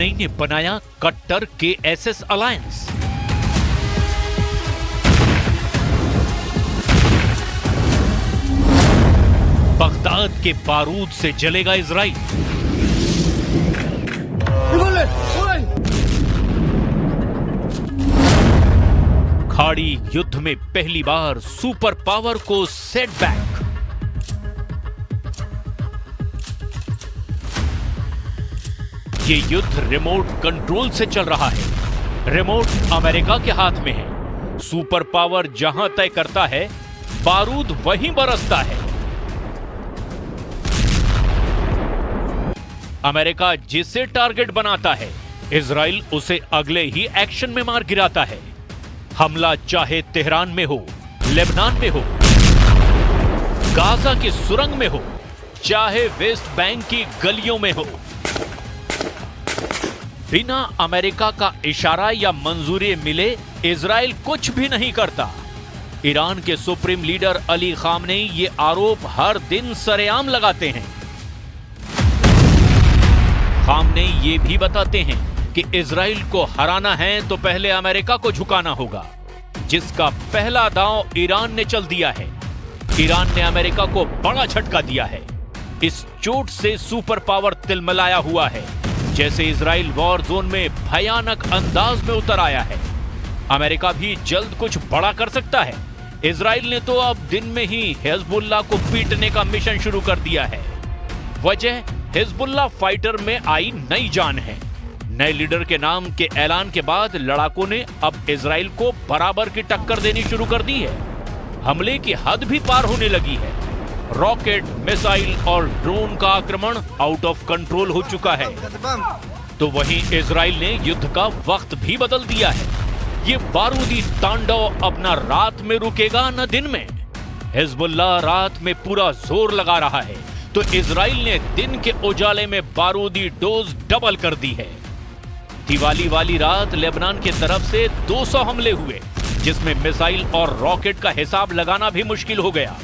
Khamenei ने बनाया कट्टर KSS अलायंस। बगदाद के बारूद से जलेगा इजराइल। खाड़ी युद्ध में पहली बार सुपर पावर को सेटबैक। ये युद्ध रिमोट कंट्रोल से चल रहा है। रिमोट अमेरिका के हाथ में है। सुपर पावर जहां तय करता है, बारूद वहीं बरसता है। अमेरिका जिसे टारगेट बनाता है, इजराइल उसे अगले ही एक्शन में मार गिराता है। हमला चाहे तेहरान में हो, लेबनान में हो, गाजा की सुरंग में हो, चाहे वेस्ट बैंक की गलियों में हो, बिना अमेरिका का इशारा या मंजूरी मिले इजराइल कुछ भी नहीं करता। ईरान के सुप्रीम लीडर अली खामनेई ये आरोप हर दिन सरेआम लगाते हैं। खामनेई ये भी बताते हैं कि इजराइल को हराना है तो पहले अमेरिका को झुकाना होगा, जिसका पहला दांव ईरान ने चल दिया है। ईरान ने अमेरिका को बड़ा झटका दिया है। इस चोट से सुपर पावर तिलमिलाया हुआ है, जैसे इजराइल वॉर जोन में भयानक अंदाज में उतर आया है। अमेरिका भी जल्द कुछ बड़ा कर सकता है। इजराइल ने तो अब दिन में ही हिजबुल्लाह को पीटने का मिशन शुरू कर दिया है। वजह हिजबुल्लाह फाइटर में आई नई जान है। नए लीडर के नाम के ऐलान के बाद लड़ाकों ने अब इजराइल को बराबर की टक्कर देनी शुरू कर दी है। हमले की हद भी पार होने लगी है। रॉकेट, मिसाइल और ड्रोन का आक्रमण आउट ऑफ कंट्रोल हो चुका है। तो वहीं इजराइल ने युद्ध का वक्त भी बदल दिया है। ये बारूदी तांडव अब न रात में रुकेगा न दिन में। हिजबुल्लाह रात में पूरा जोर लगा रहा है, तो इजराइल ने दिन के उजाले में बारूदी डोज डबल कर दी है। दिवाली वाली रात लेबनान की तरफ से 200 हमले हुए, जिसमें मिसाइल और रॉकेट का हिसाब लगाना भी मुश्किल हो गया।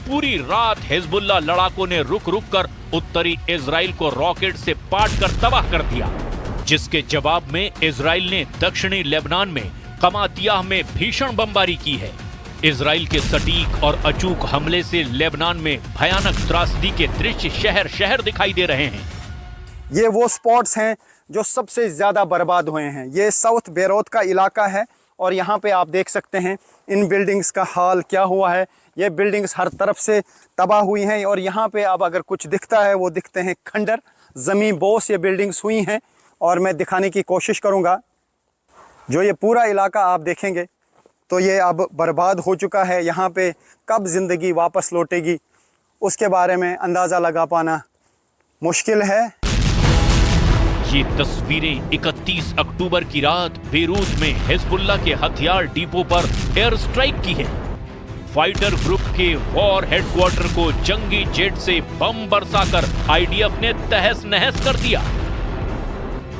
पूरी रात हिजबुल्लाह लड़ाकों ने रुक रुक कर उत्तरी इजराइल को रॉकेट से पाट कर तबाह कर दिया, जिसके जवाब में इजराइल ने दक्षिणी लेबनान में कमातियाह में भीषण बमबारी की है। इजराइल के सटीक और अचूक हमले से लेबनान में भयानक त्रासदी के दृश्य शहर शहर दिखाई दे रहे हैं। ये वो स्पॉट्स हैं जो सबसे ज्यादा बर्बाद हुए हैं। ये साउथ बेरूत का इलाका है और यहाँ पे आप देख सकते हैं इन बिल्डिंग्स का हाल क्या हुआ है। ये बिल्डिंग्स हर तरफ से तबाह हुई हैं और यहाँ पे अब अगर कुछ दिखता है वो दिखते हैं खंडर, ज़मीन बोस ये बिल्डिंग्स हुई हैं। और मैं दिखाने की कोशिश करूँगा। जो ये पूरा इलाका आप देखेंगे तो ये अब बर्बाद हो चुका है। यहाँ पे कब ज़िंदगी वापस लौटेगी उसके बारे में अंदाज़ा लगा पाना मुश्किल है। ये तस्वीरें 31 अक्टूबर की रात बेरूत में हिजबुल्लाह के हथियार डिपो पर एयर स्ट्राइक की है। फाइटर ग्रुप के वॉर हेडक्वार्टर को जंगी जेट से बम बरसाकर आईडीएफ ने तहस नहस कर दिया।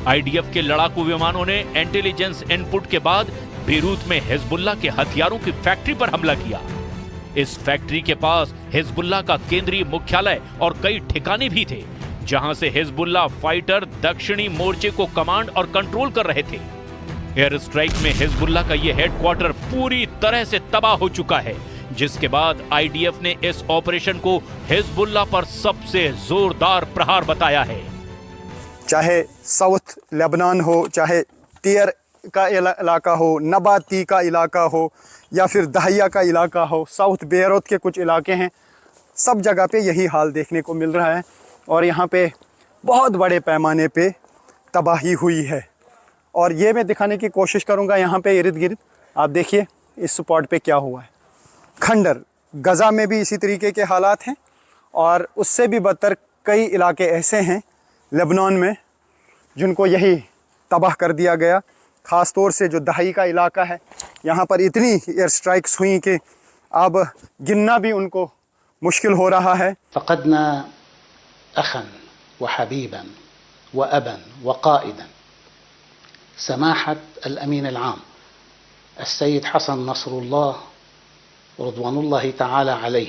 आईडीएफ के लड़ाकू विमानों ने इंटेलिजेंस इनपुट के बाद बेरूत में हिजबुल्लाह के हथियारों की फैक्ट्री पर हमला किया। इस फैक्ट्री के पास हिजबुल्लाह का केंद्रीय मुख्यालय और कई ठिकाने भी थे, जहां से हिजबुल्लाह फाइटर दक्षिणी मोर्चे को कमांड और कंट्रोल कर रहे थे। एयर स्ट्राइक में हिजबुल्लाह का यह हेडक्वार्टर पूरी तरह से तबाह हो चुका है, जिसके बाद आईडीएफ ने इस ऑपरेशन को हिजबुल्लाह पर सबसे जोरदार प्रहार बताया है। चाहे साउथ लेबनान हो, चाहे टियर का इलाका हो, नबाती का इलाका हो या फिर दहिया का इलाका हो, साउथ बेरूत के कुछ इलाके हैं, सब जगह पे यही हाल देखने को मिल रहा है। और यहाँ पे बहुत बड़े पैमाने पे तबाही हुई है और ये मैं दिखाने की कोशिश करूँगा। यहाँ पे इर्द गिर्द आप देखिए इस स्पॉट पे क्या हुआ है। खंडर, गज़ा में भी इसी तरीके के हालात हैं और उससे भी बदतर कई इलाके ऐसे हैं लेबनान में जिनको यही तबाह कर दिया गया। ख़ास तौर से जो दहाई का इलाका है, यहाँ पर इतनी एयर स्ट्राइक्स हुई कि अब गिनना भी उनको मुश्किल हो रहा है। फ़क़दना अखन व हबीबन व अबन व क़ाइदन समाहत अल-अमीन अल-आम अस्सय्यद हसन नसरुल्लाह रज़वानुल्लाह तआला अलैह,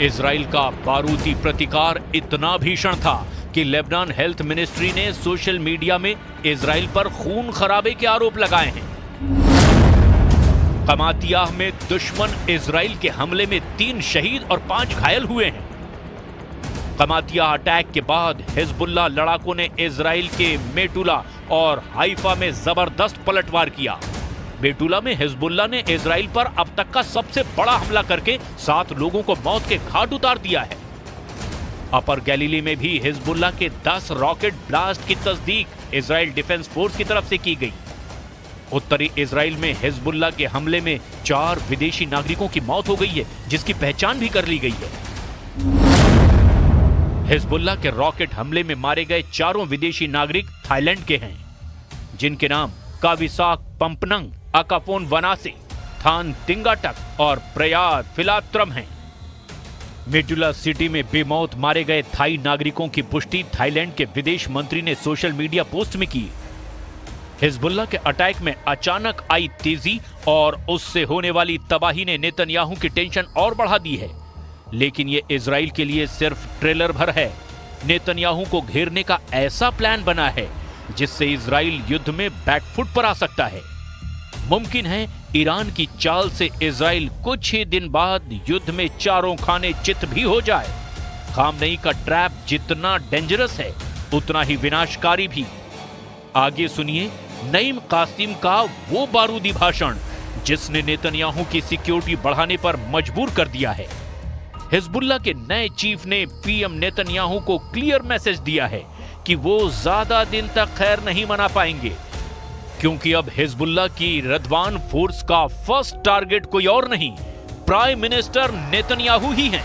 इजराइल का बारूदी प्रतिकार इतना भीषण था कि लेबनान हेल्थ मिनिस्ट्री ने सोशल मीडिया में इजराइल पर खून खराबे के आरोप लगाए हैं। कमातियाह में दुश्मन इजराइल के हमले में 3 शहीद और 5 घायल हुए हैं। कमातियाह अटैक के बाद हिजबुल्लाह लड़ाकों ने इजराइल के मेटुला और हाइफा में जबरदस्त पलटवार किया। मेटुला में हिजबुल्लाह ने इजराइल पर अब तक का सबसे बड़ा हमला करके 7 लोगों को मौत के घाट उतार दिया है। अपर गैलीली में भी हिजबुल्लाह के 10 रॉकेट ब्लास्ट की तस्दीक इजराइल डिफेंस फोर्स की तरफ से की गई। उत्तरी इजराइल में हिजबुल्लाह के हमले में 4 विदेशी नागरिकों की मौत हो गई है, जिसकी पहचान भी कर ली गई है। हिजबुल्लाह के रॉकेट हमले में मारे गए 4 विदेशी नागरिक थाईलैंड के हैं, जिनके नाम काविसाक पंपनंग, अकाफोन वनासे, थान तिंगाटक और प्रयार फिलात्रम हैं। मेटुला सिटी में बेमौत मारे गए थाई नागरिकों की पुष्टि थाईलैंड के विदेश मंत्री ने सोशल मीडिया पोस्ट में की। हिजबुल्लाह के अटैक में अचानक आई तेजी और उससे होने वाली तबाही ने नेतन्याहू की टेंशन और बढ़ा दी है, लेकिन ये इजराइल के लिए सिर्फ ट्रेलर भर है। नेतन्याहू को घेरने का ऐसा प्लान बना है जिससे इजराइल युद्ध में बैकफुट पर आ सकता है। मुमकिन है ईरान की चाल से इजराइल कुछ ही दिन बाद युद्ध में चारों खाने चित भी हो जाए। खामनेई का ट्रैप जितना डेंजरस है उतना ही विनाशकारी भी। आगे सुनिए नईम कासिम का वो बारूदी भाषण जिसने नेतन्याहू की सिक्योरिटी बढ़ाने पर मजबूर कर दिया है। हिजबुल्लाह के नए चीफ ने पीएम नेतन्याहू को क्लियर मैसेज दिया है कि वो ज्यादा दिन तक खैर नहीं मना पाएंगे, क्योंकि अब हिजबुल्लाह की रदवान फोर्स का फर्स्ट टारगेट कोई और नहीं, प्राइम मिनिस्टर नेतन्याहू ही हैं।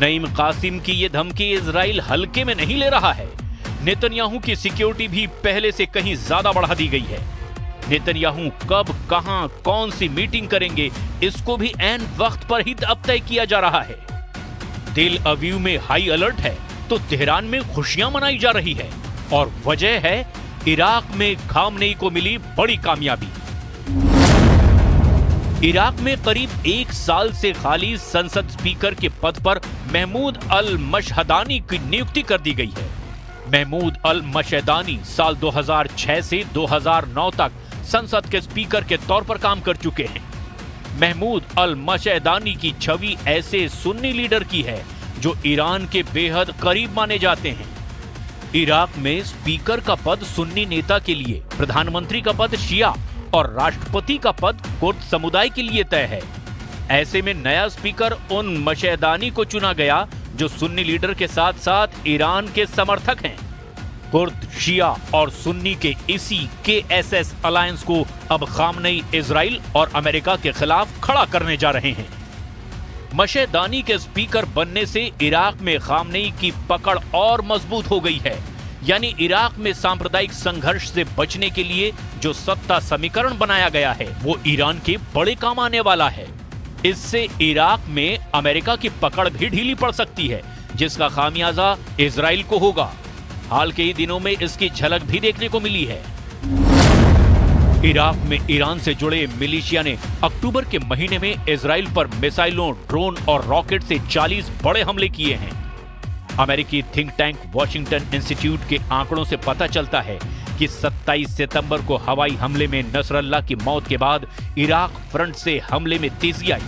नईम कासिम की ये धमकी इजराइल हल्के में नहीं ले रहा है। नेतन्याहू की सिक्योरिटी भी पहले से कहीं ज्यादा बढ़ा दी गई है। नेतन्याहू कब, कहां, कौन सी मीटिंग करेंगे, इसको भी ऐन वक्त पर ही अब तय किया जा रहा है। तेल अवीव में हाई अलर्ट है तो तेहरान में खुशियां मनाई जा रही है, और वजह है इराक में खामनेई को मिली बड़ी कामयाबी। इराक में करीब 1 साल से खाली संसद स्पीकर के पद पर महमूद अल मशहदानी की नियुक्ति कर दी गई है। महमूद अल मशहदानी साल 2006 से 2009 तक संसद के स्पीकर के तौर पर काम कर चुके हैं। महमूद अल मशहदानी की छवि ऐसे सुन्नी लीडर की है जो ईरान के बेहद करीब माने जाते हैं। इराक में स्पीकर का पद सुन्नी नेता के लिए, प्रधानमंत्री का पद शिया और राष्ट्रपति का पद कुर्द समुदाय के लिए तय है। ऐसे में नया स्पीकर उन मशहदानी को चुना गया जो सुन्नी लीडर के साथ साथ ईरान के समर्थक हैं। कुर्द, शिया और सुन्नी के इसी KSS अलायंस को अब खामनेई इजराइल और अमेरिका के खिलाफ खड़ा करने जा रहे हैं। मशहदानी के स्पीकर बनने से इराक में खामनेई की पकड़ और मजबूत हो गई है। यानी इराक में सांप्रदायिक संघर्ष से बचने के लिए जो सत्ता समीकरण बनाया गया है वो ईरान के बड़े काम आने वाला है। इससे इराक में अमेरिका की पकड़ भी ढीली पड़ सकती है, जिसका खामियाजा इजराइल को होगा। हाल के ही दिनों में इसकी झलक भी देखने को मिली है। इराक में ईरान से जुड़े मिलिशिया ने अक्टूबर के महीने में इजराइल पर मिसाइलों, ड्रोन और रॉकेट से 40 बड़े हमले किए हैं। अमेरिकी थिंक टैंक वॉशिंगटन इंस्टीट्यूट के आंकड़ों से पता चलता है कि 27 सितंबर को हवाई हमले में नसरल्लाह की मौत के बाद इराक फ्रंट से हमले में तेजी आई।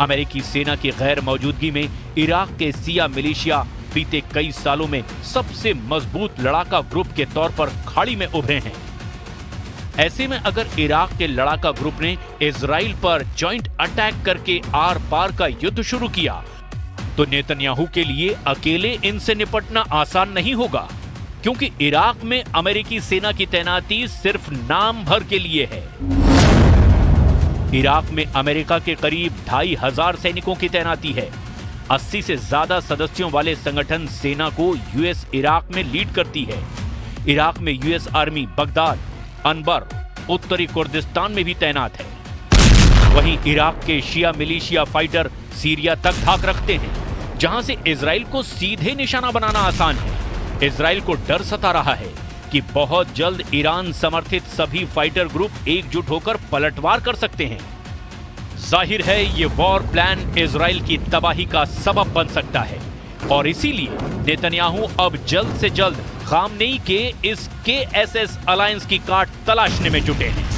अमेरिकी सेना की गैर मौजूदगी में इराक के सिया मिलिशिया बीते कई सालों में सबसे मजबूत लड़ाका ग्रुप के तौर पर खाड़ी में उभरे हैं। ऐसे में अगर इराक के लड़ाका ग्रुप ने इजराइल पर जॉइंट अटैक करके आर पार का युद्ध शुरू किया तो नेतन्याहू के लिए अकेले इनसे निपटना आसान नहीं होगा, क्योंकि इराक में अमेरिकी सेना की तैनाती सिर्फ नाम भर के लिए है। इराक में अमेरिका के करीब 2500 सैनिकों की तैनाती है। 80 से ज्यादा सदस्यों वाले संगठन सेना को यूएस इराक में लीड करती है। इराक में यूएस आर्मी बगदाद, अनबर, उत्तरी कुर्दिस्तान में भी तैनात है। वहीं इराक के शिया मिलिशिया फाइटर सीरिया तक धाक रखते हैं, जहां से इजराइल को सीधे निशाना बनाना आसान है। इजराइल को डर सता रहा है कि बहुत जल्द ईरान समर्थित सभी फाइटर ग्रुप एकजुट होकर पलटवार कर सकते हैं। जाहिर है ये वॉर प्लान इजराइल की तबाही का सबब बन सकता है और इसीलिए नेतन्याहू अब जल्द से जल्द खामनेई के इस KSS अलायंस की काट तलाशने में जुटे हैं।